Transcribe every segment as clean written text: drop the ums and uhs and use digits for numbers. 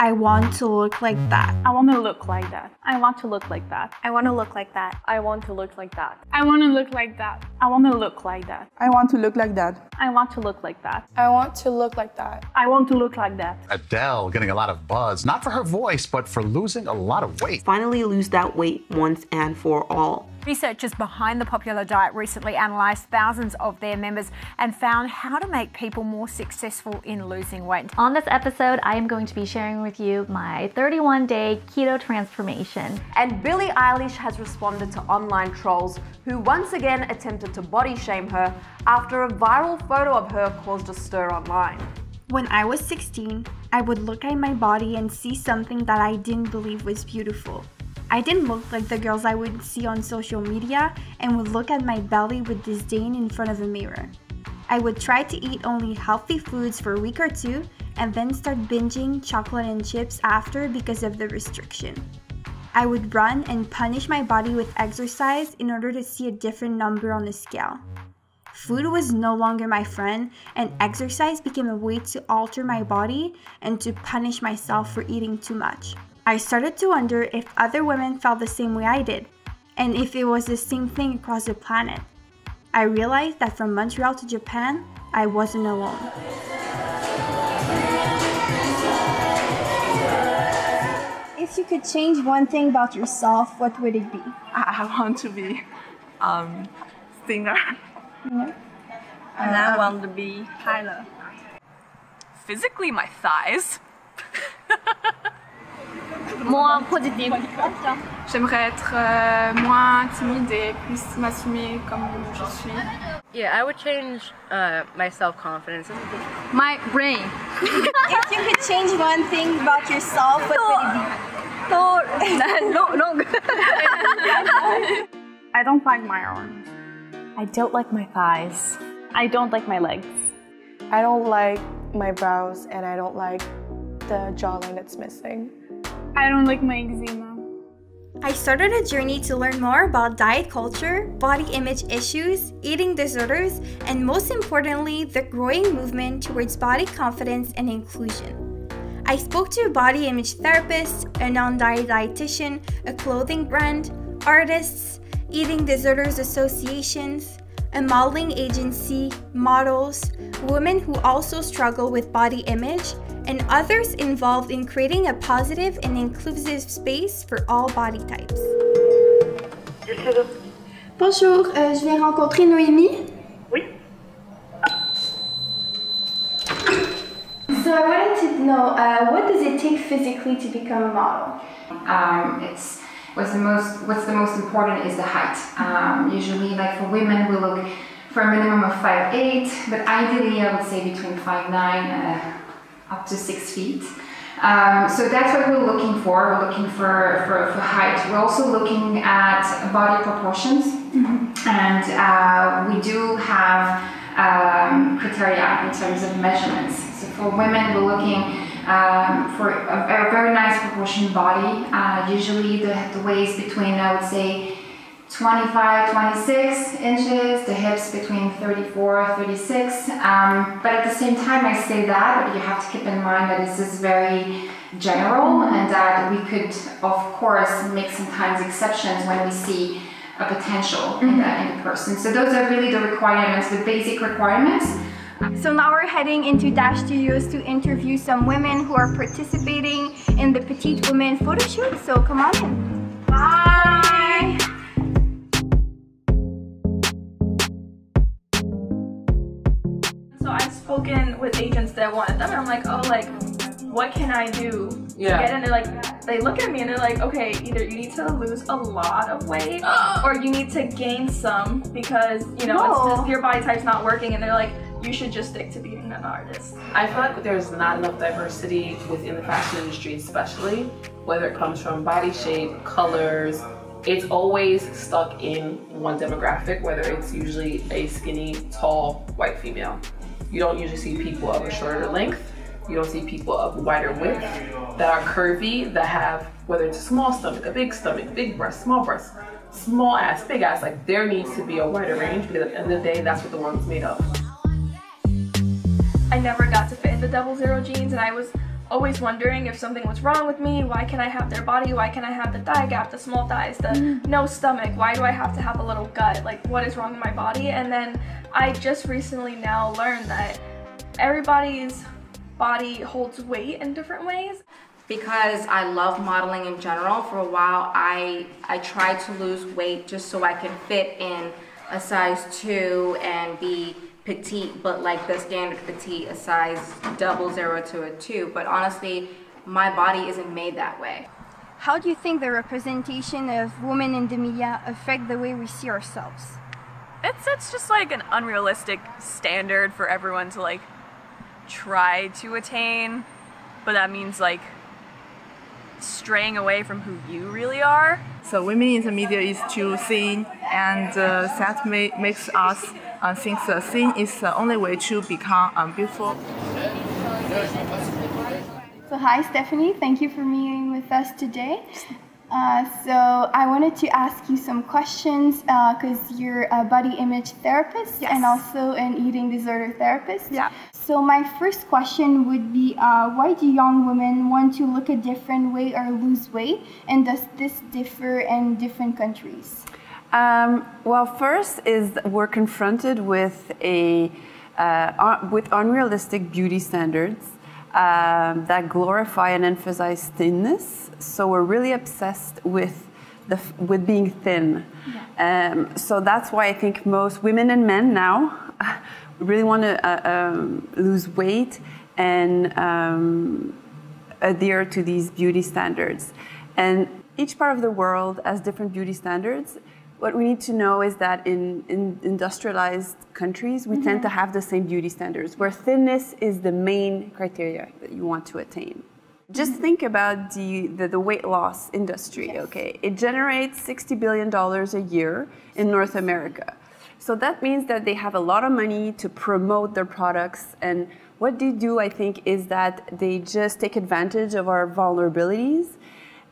I want to look like that. I want to look like that. I want to look like that. I want to look like that. I want to look like that. I want to look like that. I want to look like that. I want to look like that. I want to look like that. I want to look like that. I want to look like that. Adele getting a lot of buzz, not for her voice, but for losing a lot of weight. Finally lose that weight once and for all. Researchers behind the popular diet recently analysed thousands of their members and found how to make people more successful in losing weight. On this episode, I am going to be sharing with you my 31-day keto transformation. And Billie Eilish has responded to online trolls who once again attempted to body shame her after a viral photo of her caused a stir online. When I was 16, I would look at my body and see something that I didn't believe was beautiful. I didn't look like the girls I would see on social media and would look at my belly with disdain in front of a mirror. I would try to eat only healthy foods for a week or two and then start binging chocolate and chips after because of the restriction. I would run and punish my body with exercise in order to see a different number on the scale. Food was no longer my friend, and exercise became a way to alter my body and to punish myself for eating too much. I started to wonder if other women felt the same way I did, and if it was the same thing across the planet. I realized that from Montreal to Japan, I wasn't alone. If you could change one thing about yourself, what would it be? I want to be singer. Yeah. And I want to be Tyler. Physically, my thighs. More positive. J'aimerais être moins timide et plus m'assumer comme je suis. Yeah, I would change my self-confidence. My brain. If you could change one thing about yourself, what would it be? No. I don't like my arms. I don't like my thighs. I don't like my legs. I don't like my brows and I don't like the jawline that's missing. I don't like my eczema. I started a journey to learn more about diet culture, body image issues, eating disorders, and most importantly, the growing movement towards body confidence and inclusion. I spoke to a body image therapist, a non-diet dietitian, a clothing brand, artists, eating disorders associations, a modeling agency, models, women who also struggle with body image, and others involved in creating a positive and inclusive space for all body types. Bonjour, je viens rencontrer Noémie. Oui. So I wanted to know, what does it take physically to become a model? What's the most important is the height. Usually, like for women, we look for a minimum of 5'8", but ideally, I would say between 5'9" up to 6 feet. So that's what we're looking for. We're looking for height. We're also looking at body proportions, and we do have criteria in terms of measurements. So for women, we're looking for a very nice proportioned body. Usually the waist between, I would say, 25, 26 inches, the hips between 34, 36. But at the same time, I say that, but you have to keep in mind that this is very general and that we could, of course, make sometimes exceptions when we see a potential in the person. So those are really the requirements, the basic requirements. So now we're heading into Dash Studios to interview some women who are participating in the Petite Women photo shoot. So come on in. Bye! So I've spoken with agents that wanted them, and I'm like, oh, like, what can I do to get in? They look at me and they're like, okay, either you need to lose a lot of weight or you need to gain some because, you know, it's just, your body type's not working, and they're like, you should just stick to being an artist. I feel like there's not enough diversity within the fashion industry, especially whether it comes from body shape, colors. It's always stuck in one demographic, whether it's usually a skinny, tall, white female. You don't usually see people of a shorter length. You don't see people of wider width that are curvy, that have, whether it's a small stomach, a big breast, small breast. small ass, big ass, like there needs to be a wider range because at the end of the day, that's what the world is made of. I never got to fit in the 00 jeans, and I was always wondering if something was wrong with me. Why can't I have their body? Why can't I have the thigh gap, the small thighs, the no stomach? Why do I have to have a little gut? Like, what is wrong with my body? And then I just recently now learned that everybody's body holds weight in different ways. Because I love modeling in general, for a while I tried to lose weight just so I can fit in a size 2 and be petite, but like the standard petite, a size 00 to a 2. But honestly, my body isn't made that way. How do you think the representation of women in the media affect the way we see ourselves? It's just like an unrealistic standard for everyone to like try to attain, but that means like straying away from who you really are. So women in the media is too thin, and that makes us think that thin is the only way to become beautiful. So hi Stephanie, thank you for being with us today. So I wanted to ask you some questions because you're a body image therapist and also an eating disorder therapist. Yeah. So my first question would be, why do young women want to look a different way or lose weight? And does this differ in different countries? Well, first is we're confronted with with unrealistic beauty standards that glorify and emphasize thinness. So we're really obsessed with being thin. Yeah. So that's why I think most women and men now really want to lose weight and adhere to these beauty standards. And each part of the world has different beauty standards. What we need to know is that in industrialized countries, we tend to have the same beauty standards, where thinness is the main criteria that you want to attain. Just think about the weight loss industry, okay? It generates $60 billion a year in North America. So that means that they have a lot of money to promote their products. And what they do, I think, is that they just take advantage of our vulnerabilities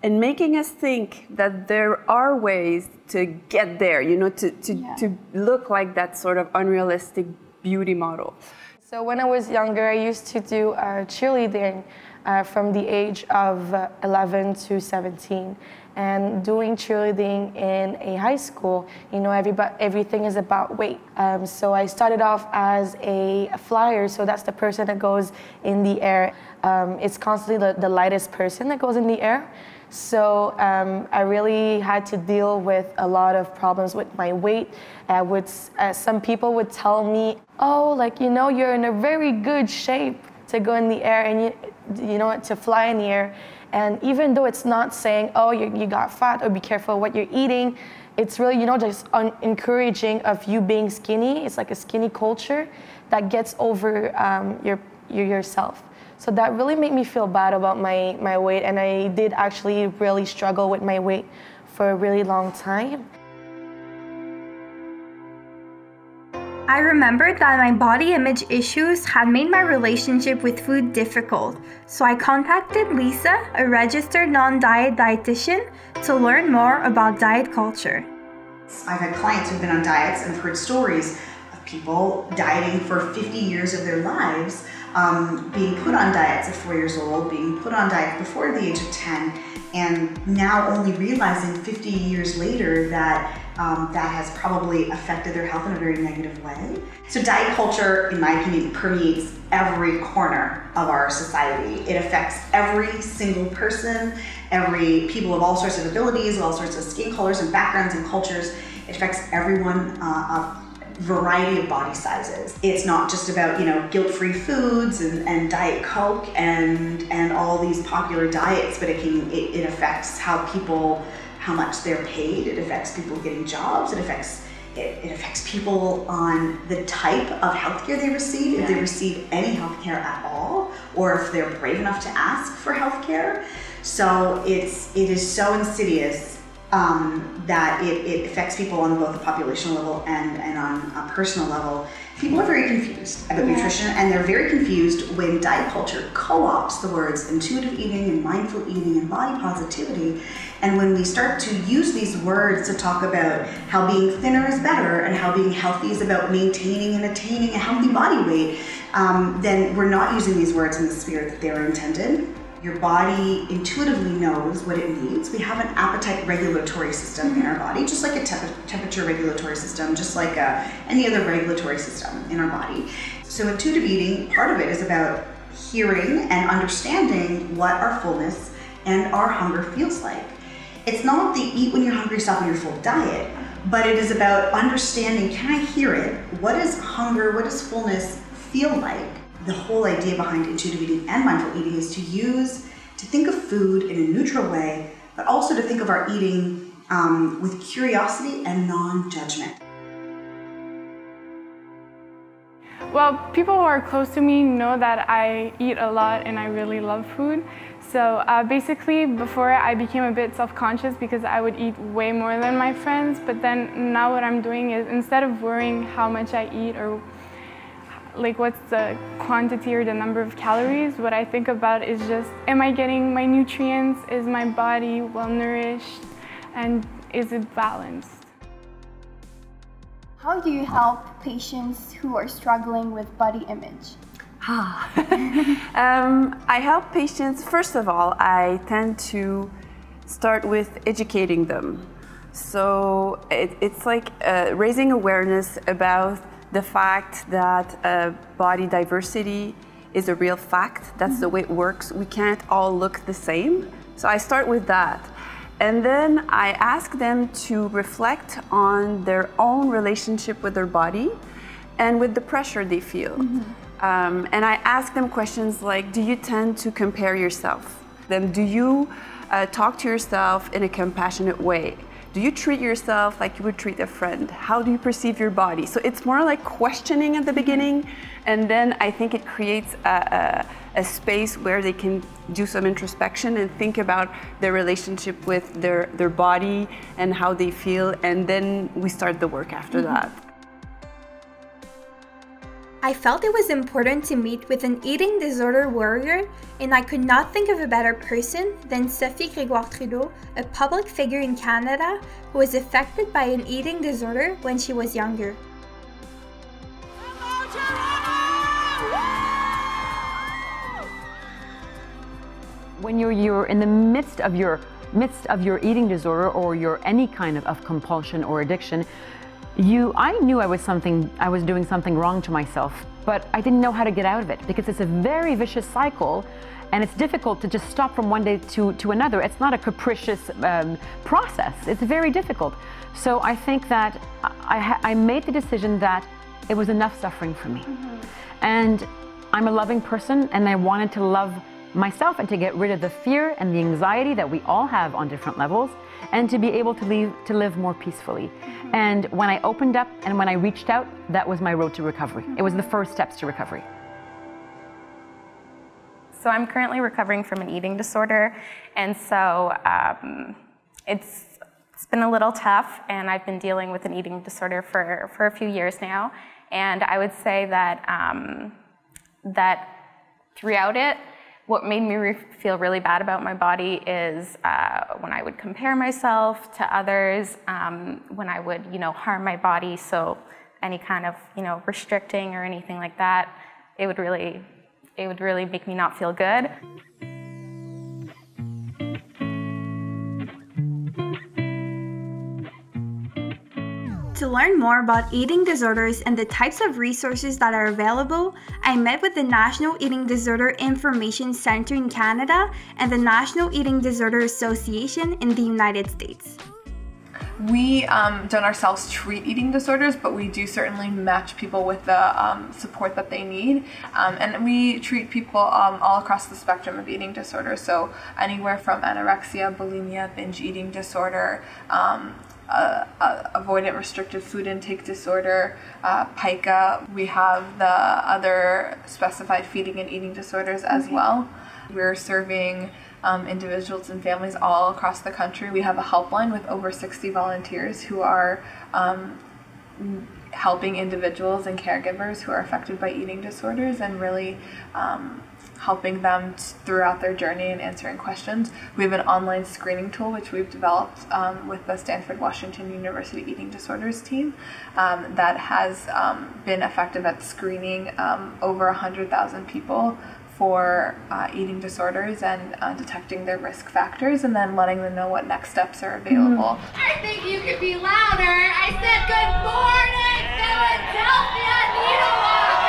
and making us think that there are ways to get there, you know, to look like that sort of unrealistic beauty model. So when I was younger, I used to do cheerleading from the age of 11 to 17. And doing cheerleading in a high school, you know, everything is about weight. So I started off as a flyer, so that's the person that goes in the air. It's constantly the lightest person that goes in the air. So I really had to deal with a lot of problems with my weight. Some people would tell me, oh, like, you know, you're in a very good shape to go in the air and you know, to fly in the air. And even though it's not saying, oh, you got fat or be careful what you're eating, it's really, you know, just encouraging of you being skinny. It's like a skinny culture that gets over yourself. So that really made me feel bad about my weight, and I did actually really struggle with my weight for a really long time. I remembered that my body image issues had made my relationship with food difficult, so I contacted Lisa, a registered non-diet dietitian, to learn more about diet culture. I've had clients who've been on diets and heard stories of people dieting for 50 years of their lives, being put on diets at 4 years old, being put on diets before the age of 10, and now only realizing 50 years later that that has probably affected their health in a very negative way. So diet culture, in my opinion, permeates every corner of our society. It affects every single person, people of all sorts of abilities, all sorts of skin colors and backgrounds and cultures. It affects everyone of variety of body sizes. It's not just about, you know, guilt-free foods and Diet Coke and all these popular diets, but it affects how much they're paid. It affects people getting jobs. It affects people on the type of healthcare they receive, if they receive any healthcare at all, or if they're brave enough to ask for healthcare. So it is so insidious that it affects people on both a population level and on a personal level. People are very confused about nutrition, and they're very confused when diet culture co-opts the words intuitive eating and mindful eating and body positivity. And when we start to use these words to talk about how being thinner is better and how being healthy is about maintaining and attaining a healthy body weight, then we're not using these words in the spirit that they were intended. Your body intuitively knows what it needs. We have an appetite regulatory system in our body, just like a temperature regulatory system, just like any other regulatory system in our body. So intuitive eating, part of it is about hearing and understanding what our fullness and our hunger feels like. It's not the eat when you're hungry, stop when you're full diet, but it is about understanding, can I hear it? What does hunger, what does fullness feel like? The whole idea behind intuitive eating and mindful eating is to think of food in a neutral way, but also to think of our eating with curiosity and non-judgment. Well, people who are close to me know that I eat a lot and I really love food. So basically, before I became a bit self-conscious because I would eat way more than my friends, but then now what I'm doing is, instead of worrying how much I eat or like what's the quantity or the number of calories, what I think about is just, am I getting my nutrients? Is my body well nourished? And is it balanced? How do you help patients who are struggling with body image? I help patients, first of all, I tend to start with educating them. So it's like raising awareness about the fact that body diversity is a real fact. That's the way it works. We can't all look the same. So I start with that. And then I ask them to reflect on their own relationship with their body and with the pressure they feel. And I ask them questions like, do you tend to compare yourself? Then do you talk to yourself in a compassionate way? Do you treat yourself like you would treat a friend? How do you perceive your body? So it's more like questioning at the beginning, and then I think it creates a space where they can do some introspection and think about their relationship with their body and how they feel, and then we start the work after that. I felt it was important to meet with an eating disorder warrior, and I could not think of a better person than Sophie Grégoire-Trudeau, a public figure in Canada who was affected by an eating disorder when she was younger. When you're in the midst of your eating disorder or your any kind of compulsion or addiction, I knew I was doing something wrong to myself, but I didn't know how to get out of it because it's a very vicious cycle, and it's difficult to just stop from one day to another. It's not a capricious process. It's very difficult. So I think that I made the decision that it was enough suffering for me. And I'm a loving person, and I wanted to love myself and to get rid of the fear and the anxiety that we all have on different levels, and to be able to live more peacefully. And when I opened up and when I reached out, that was my road to recovery. It was the first steps to recovery. So I'm currently recovering from an eating disorder, and so it's been a little tough, and I've been dealing with an eating disorder for a few years now. And I would say that that throughout it, what made me feel really bad about my body is when I would compare myself to others, when I would, harm my body. So any kind of, restricting or anything like that, it would really make me not feel good. To learn more about eating disorders and the types of resources that are available, I met with the National Eating Disorder Information Center in Canada and the National Eating Disorder Association in the United States. We don't ourselves treat eating disorders, but we do certainly match people with the support that they need. And we treat people all across the spectrum of eating disorders, so anywhere from anorexia, bulimia, binge eating disorder, avoidant restrictive food intake disorder, pica. We have the other specified feeding and eating disorders as well. We're serving individuals and families all across the country. We have a helpline with over 60 volunteers who are helping individuals and caregivers who are affected by eating disorders and really helping them throughout their journey and answering questions. We have an online screening tool which we've developed with the Stanford Washington University Eating Disorders team that has been effective at screening over 100,000 people for eating disorders and detecting their risk factors and then letting them know what next steps are available. I think you could be louder. I said good morning, Philadelphia Needle Walker!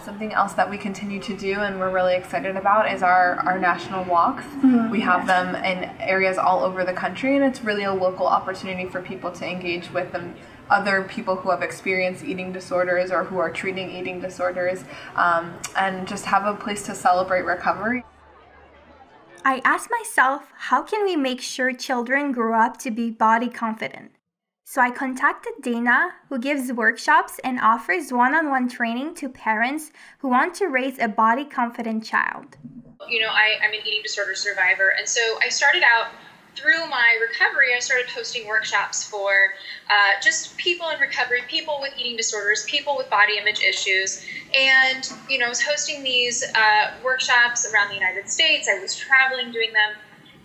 Something else that we continue to do and we're really excited about is our national walks. We have them in areas all over the country, and it's really a local opportunity for people to engage with them. Other people who have experienced eating disorders or who are treating eating disorders, and just have a place to celebrate recovery. I asked myself, how can we make sure children grow up to be body confident? So I contacted Dana, who gives workshops and offers one-on-one training to parents who want to raise a body confident child. You know, I'm an eating disorder survivor, and so I started out through my recovery, I started hosting workshops for just people in recovery, people with eating disorders, people with body image issues. And, you know, I was hosting these workshops around the United States. I was traveling doing them.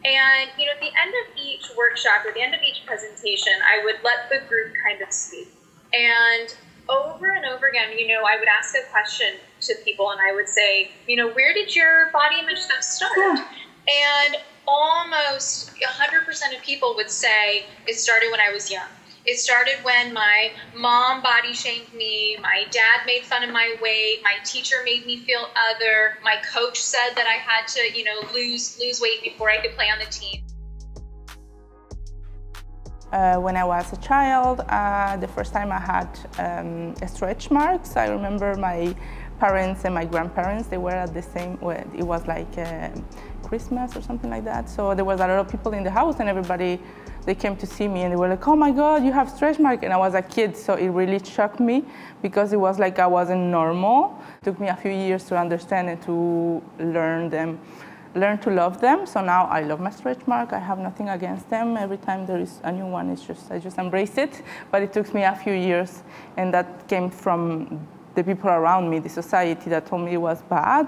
And, you know, at the end of each workshop or the end of each presentation, I would let the group kind of speak. And over and over again, you know, I would ask a question to people and I would say, you know, where did your body image stuff start? And almost 100% of people would say it started when I was young. It started when my mom body shamed me, my dad made fun of my weight, my teacher made me feel other, my coach said that I had to, you know, lose weight before I could play on the team. When I was a child, the first time I had stretch marks, I remember my parents and my grandparents, they were at the same, it was like Christmas or something like that. So there was a lot of people in the house and everybody, they came to see me and they were like, oh my God, you have stretch mark. And I was a kid, so it really shocked me because it was like I wasn't normal. It took me a few years to understand and to learn to love them. So now I love my stretch mark. I have nothing against them. Every time there is a new one, I just embrace it. But it took me a few years, and that came from the people around me, the society that told me it was bad.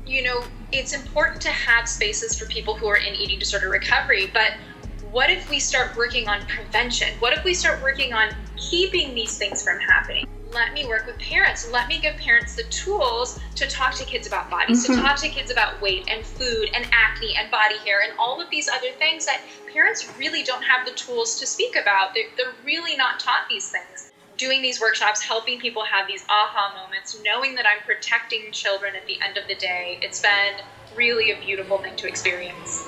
You know, it's important to have spaces for people who are in eating disorder recovery, but what if we start working on prevention? What if we start working on keeping these things from happening? Let me work with parents. Let me give parents the tools to talk to kids about bodies, to talk to kids about weight and food and acne and body hair and all of these other things that parents really don't have the tools to speak about. They're really not taught these things. Doing these workshops, helping people have these aha moments, knowing that I'm protecting children at the end of the day, it's been really a beautiful thing to experience.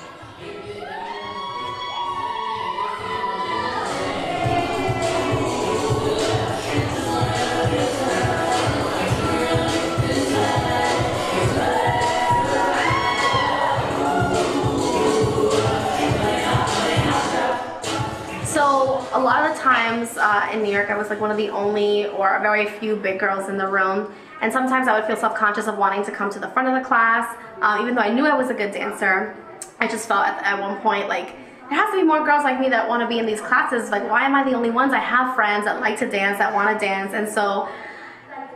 So a lot of the times in New York, I was like one of the only or very few big girls in the room. And sometimes I would feel self-conscious of wanting to come to the front of the class. Even though I knew I was a good dancer, I just felt at one point like, there has to be more girls like me that want to be in these classes. Like, why am I the only ones? I have friends that like to dance, that want to dance. And so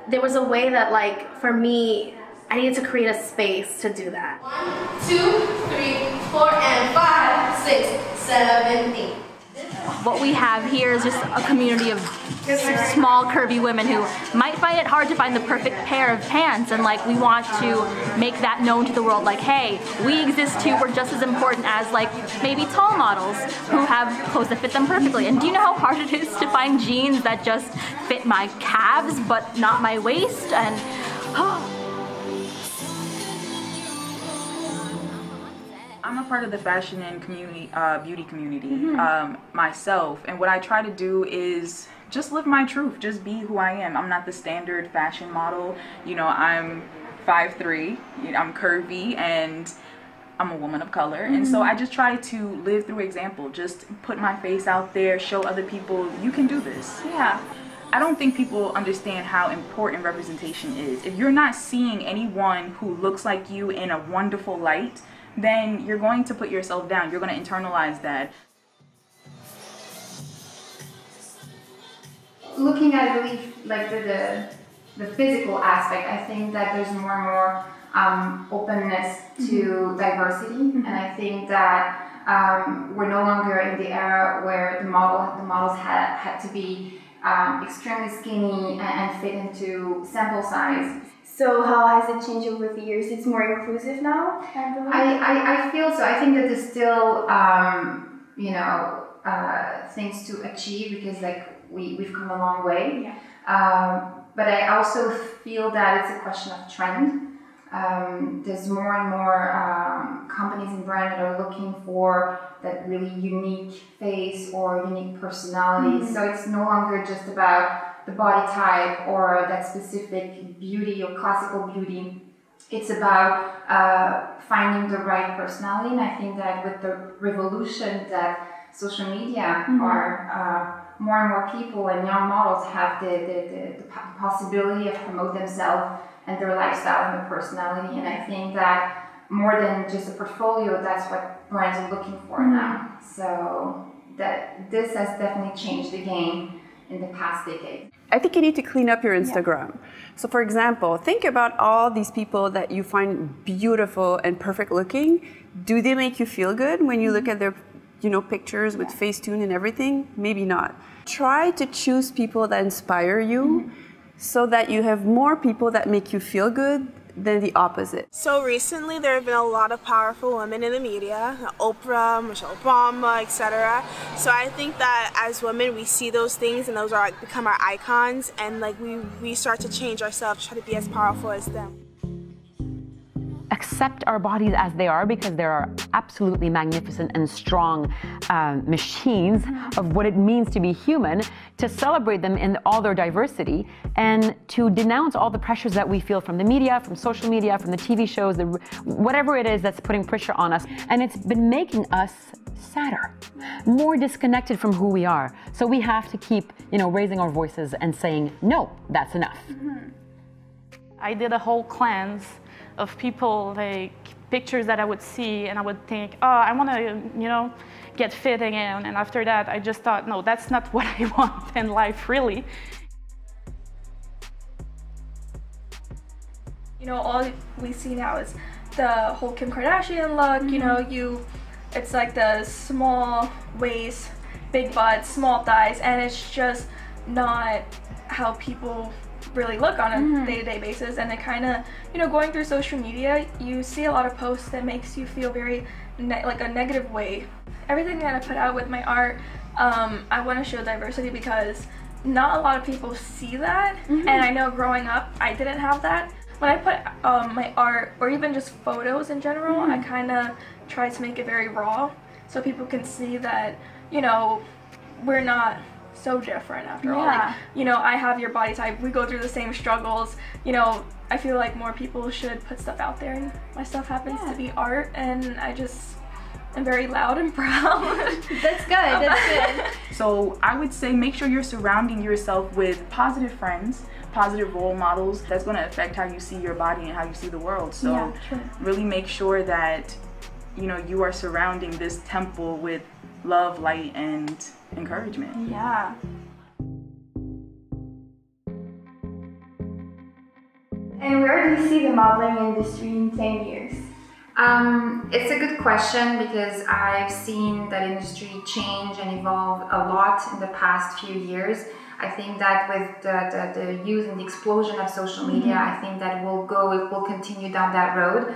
there was a way that, like, for me, I needed to create a space to do that. 1, 2, 3, 4, and 5, 6, 7, 8. What we have here is just a community of small, curvy women who might find it hard to find the perfect pair of pants, and like we want to make that known to the world, like, hey, we exist too, we're just as important as like maybe tall models who have clothes that fit them perfectly. And do you know how hard it is to find jeans that just fit my calves but not my waist? And I'm a part of the fashion and beauty community myself, and what I try to do is just live my truth, just be who I am. I'm not the standard fashion model. You know, I'm 5'3", I'm curvy, and I'm a woman of color, and so I just try to live through example, just put my face out there, show other people you can do this. Yeah. I don't think people understand how important representation is. If you're not seeing anyone who looks like you in a wonderful light, then you're going to put yourself down. You're going to internalize that. looking at really like the physical aspect, I think that there's more and more openness to diversity, and I think that we're no longer in the era where the models had to be extremely skinny and fit into sample size. So how has it changed over the years? It's more inclusive now, I believe? I feel so. I think that there's still, things to achieve because like we've come a long way. Yeah. But I also feel that it's a question of trend. There's more and more companies and brands that are looking for that really unique face or unique personality. Mm-hmm. So it's no longer just about the body type or that specific beauty or classical beauty. It's about finding the right personality, and I think that with the revolution that social media are, more and more people and young models have the possibility of promote themselves and their lifestyle and their personality, and I think that more than just a portfolio, that's what brands are looking for now. So that this has definitely changed the game in the past decade. I think you need to clean up your Instagram. Yeah. So for example, think about all these people that you find beautiful and perfect looking. Do they make you feel good when you look at their pictures with Facetune and everything? Maybe not. Try to choose people that inspire you so that you have more people that make you feel good than the opposite. So recently there have been a lot of powerful women in the media, Oprah, Michelle Obama, etc. So I think that as women we see those things and those are like become our icons, and like we start to change ourselves, try to be as powerful as them. Accept our bodies as they are, because there are absolutely magnificent and strong machines of what it means to be human, to celebrate them in all their diversity, and to denounce all the pressures that we feel from the media, from social media, from the TV shows, whatever it is that's putting pressure on us. And it's been making us sadder, more disconnected from who we are. So we have to keep, raising our voices and saying, no, that's enough. I did a whole cleanse of people, like pictures that I would see, and I would think, oh, I want to, get fit again. And after that, I just thought, no, that's not what I want in life, really. All we see now is the whole Kim Kardashian look. It's like the small waist, big butt, small thighs, and it's just not how people really look on a day-to-day basis. And it kind of, going through social media, you see a lot of posts that makes you feel very like a negative way. Everything that I put out with my art, I want to show diversity because not a lot of people see that, and I know growing up I didn't have that. When I put my art, or even just photos in general, I kind of try to make it very raw so people can see that, we're not so different after all. Like, I have your body type, we go through the same struggles. I feel like more people should put stuff out there, and my stuff happens to be art, and I just am very loud and proud. That's good, that's good. So I would say make sure you're surrounding yourself with positive friends, positive role models. That's going to affect how you see your body and how you see the world. So really make sure that you are surrounding this temple with love, light, and encouragement. Yeah. And where do you see the modeling industry in 10 years? It's a good question because I've seen that industry change and evolve a lot in the past few years. I think that with the use and the explosion of social media, I think that it will continue down that road.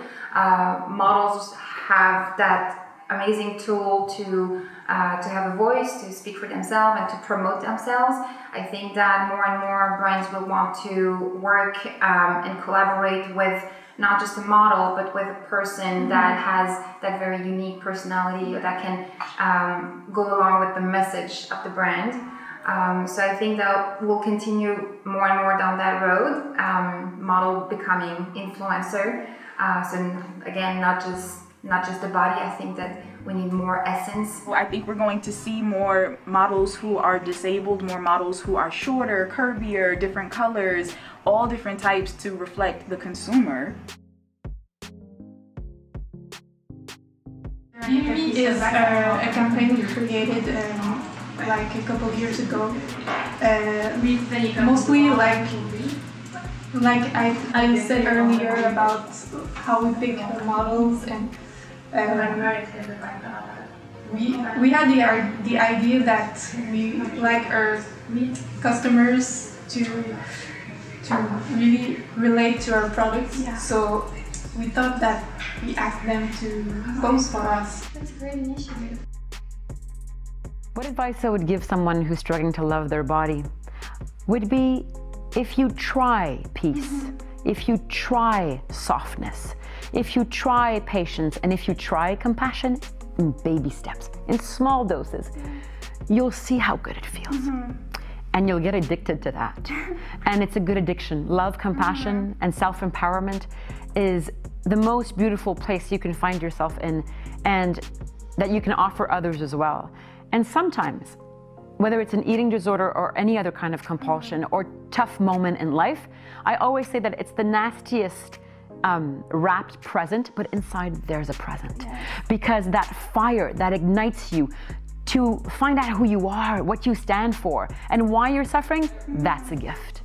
Models have that amazing tool to have a voice, to speak for themselves and to promote themselves. I think that more and more brands will want to work and collaborate with not just a model, but with a person that has that very unique personality or that can go along with the message of the brand. So I think that we'll continue more and more down that road, model becoming influencer. So again, not just the body. I think that we need more essence. Well, I think we're going to see more models who are disabled, more models who are shorter, curvier, different colors, all different types to reflect the consumer. Mimi is a campaign we created like a couple of years ago. We mostly like I said earlier about how we pick the models, and we had the idea that we like our customers to really relate to our products. Yeah. So we thought that we asked them to pose for us. That's a great initiative. What advice I would give someone who's struggling to love their body would be, if you try peace, if you try softness, if you try patience, and if you try compassion in baby steps, in small doses, you'll see how good it feels. And you'll get addicted to that. And it's a good addiction. Love, compassion, and self-empowerment is the most beautiful place you can find yourself in, and that you can offer others as well. And sometimes, whether it's an eating disorder or any other kind of compulsion or tough moment in life, I always say that it's the nastiest wrapped present, but inside there's a present. Because that fire that ignites you to find out who you are, what you stand for, and why you're suffering, that's a gift.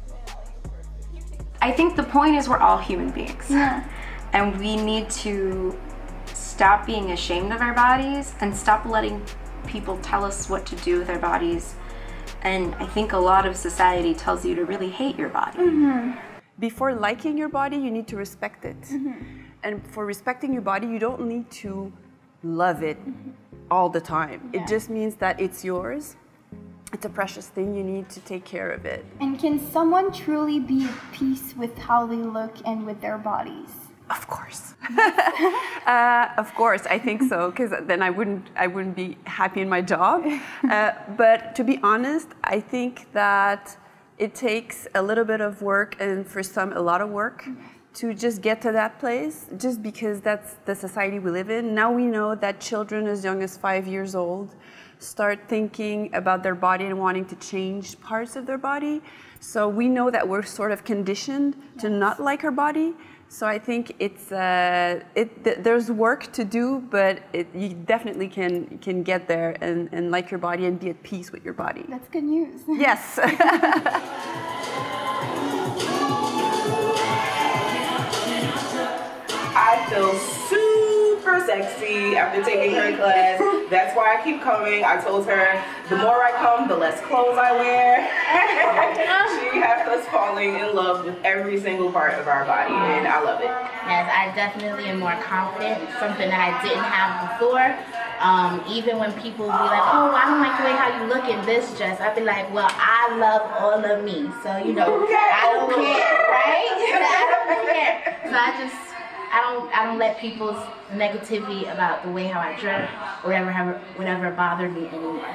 I think the point is we're all human beings. And we need to stop being ashamed of our bodies and stop letting people tell us what to do with our bodies. And I think a lot of society tells you to really hate your body. Before liking your body, you need to respect it. And for respecting your body, you don't need to love it all the time. It just means that it's yours. It's a precious thing. You need to take care of it. And can someone truly be at peace with how they look and with their bodies? Of course. Of course, I think so, because then I wouldn't be happy in my job. But to be honest, I think that it takes a little bit of work, and for some a lot of work, to just get to that place, just because that's the society we live in. Now we know that children as young as 5 years old start thinking about their body and wanting to change parts of their body. So we know that we're sort of conditioned to not like our body. So I think it's there's work to do, but you definitely can get there and like your body and be at peace with your body. That's good news. Yes. I feel super sexy after taking her class. That's why I keep coming. I told her the more I come, the less clothes I wear. She has us falling in love with every single part of our body, and I love it. Yes, I definitely am more confident, something that I didn't have before. Even when people be like, oh, I don't like the way how you look in this dress, I'd be like, well, I love all of me. So, you know, I don't care, right? I don't care. So I don't let people's negativity about the way how I dress or whatever bother me anymore.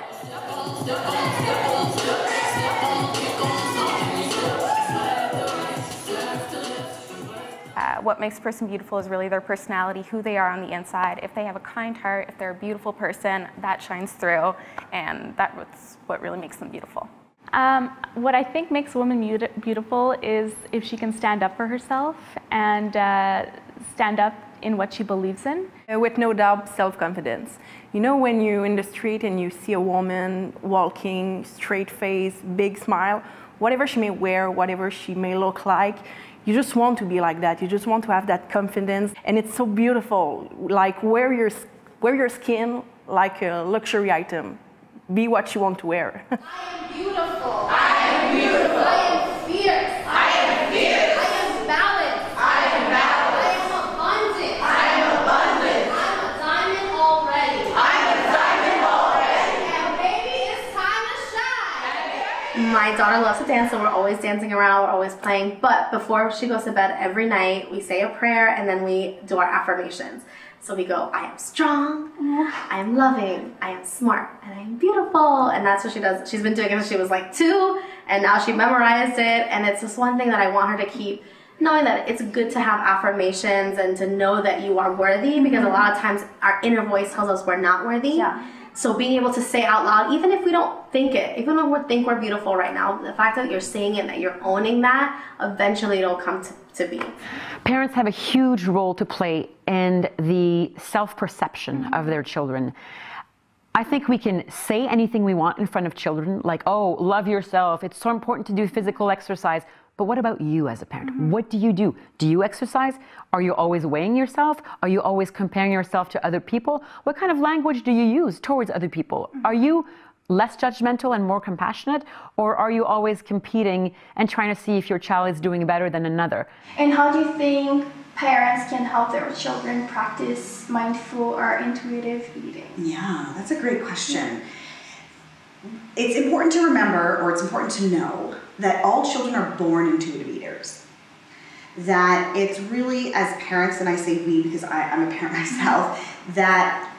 What makes a person beautiful is really their personality, who they are on the inside. If they have a kind heart, if they're a beautiful person, that shines through, and that's what really makes them beautiful. What I think makes a woman beautiful is if she can stand up for herself and stand up in what she believes in. With no doubt, self-confidence. You know, when you're in the street and you see a woman walking, straight face, big smile, whatever she may wear, whatever she may look like, you just want to be like that. You just want to have that confidence, and it's so beautiful. Like wear your skin like a luxury item. Be what you want to wear. I am beautiful. I am beautiful. I am fierce. I am fierce. I am balanced. I am balanced. I am abundant. I am abundant. I'm a diamond already. I'm a diamond already. And baby, it's time to shine. My daughter loves to dance, so we're always dancing around, we're always playing. But before she goes to bed every night, we say a prayer and then we do our affirmations. So we go, I am strong, I am loving, I am smart, and I am beautiful. And that's what she does. She's been doing it since she was like 2, and now she memorized it. And it's just one thing that I want her to keep knowing, that it's good to have affirmations and to know that you are worthy, because a lot of times our inner voice tells us we're not worthy. So being able to say out loud, even if we don't think it, even when we think we're beautiful right now, the fact that you're saying it and that you're owning that, eventually it'll come to be. Parents have a huge role to play in the self-perception of their children. I think we can say anything we want in front of children, like, oh, love yourself, it's so important to do physical exercise. But what about you as a parent? What do you do? Do you exercise? Are you always weighing yourself? Are you always comparing yourself to other people? What kind of language do you use towards other people? Are you less judgmental and more compassionate? Or are you always competing and trying to see if your child is doing better than another? And how do you think parents can help their children practice mindful or intuitive eating? Yeah, that's a great question. It's important to remember, or it's important to know, that all children are born intuitive eaters. That it's really, as parents, and I say we because I'm a parent myself, that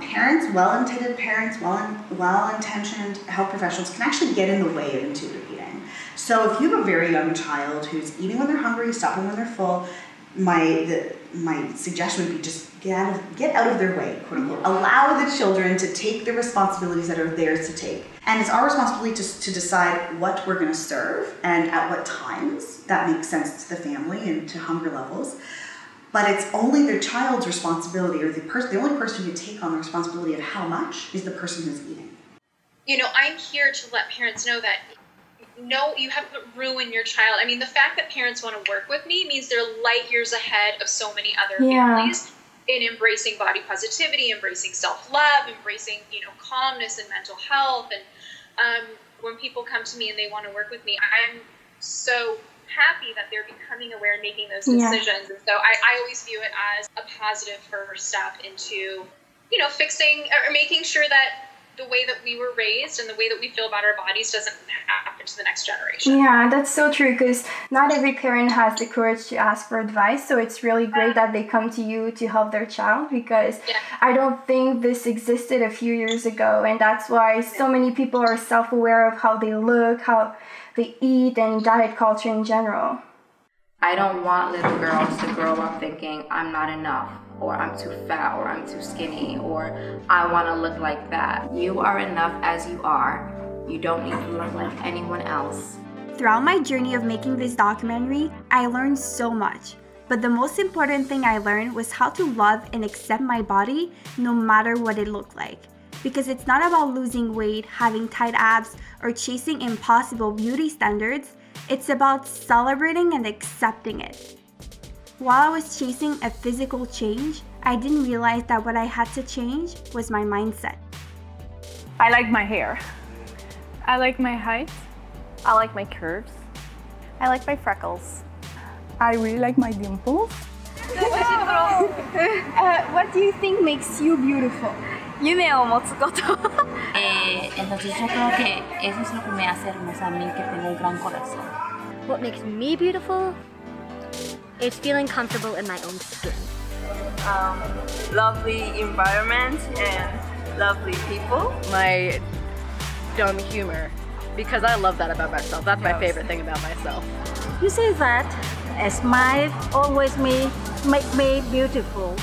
parents, well-intended parents, well-intentioned health professionals can actually get in the way of intuitive eating. So if you have a very young child who's eating when they're hungry, stopping when they're full, my suggestion would be just get out of their way, quote unquote. Allow the children to take the responsibilities that are theirs to take. And it's our responsibility to decide what we're going to serve and at what times that makes sense to the family and to hunger levels. But it's only the child's responsibility, or the only person who can take on the responsibility of how much is the person who's eating. You know, I'm here to let parents know that no, you haven't ruined your child. I mean, the fact that parents want to work with me means they're light years ahead of so many other families in embracing body positivity, embracing self-love, embracing, you know, calmness and mental health. And when people come to me and they want to work with me, I'm so happy that they're becoming aware and making those decisions. And so I always view it as a positive first step into, you know, fixing or making sure that the way that we were raised and the way that we feel about our bodies doesn't happen to the next generation. Yeah, that's so true, because not every parent has the courage to ask for advice. So it's really great that they come to you to help their child, because I don't think this existed a few years ago. And that's why so many people are self-aware of how they look, how they eat, and diet culture in general. I don't want little girls to grow up thinking I'm not enough, or I'm too fat, or I'm too skinny, or I want to look like that. You are enough as you are. You don't need to look like anyone else. Throughout my journey of making this documentary, I learned so much. But the most important thing I learned was how to love and accept my body no matter what it looked like. Because it's not about losing weight, having tight abs, or chasing impossible beauty standards. It's about celebrating and accepting it. While I was chasing a physical change, I didn't realize that what I had to change was my mindset. I like my hair. I like my height. I like my curves. I like my freckles. I really like my dimples. What do you think makes you beautiful? 夢を持つこと。 Entonces yo creo que eso es lo que me hace hermosa a mí, que tengo un gran corazón. What makes me beautiful is feeling comfortable in my own skin. Lovely environment and lovely people. My dumb humor, because I love that about myself. That's my favorite thing about myself. You say that a smile always make me beautiful.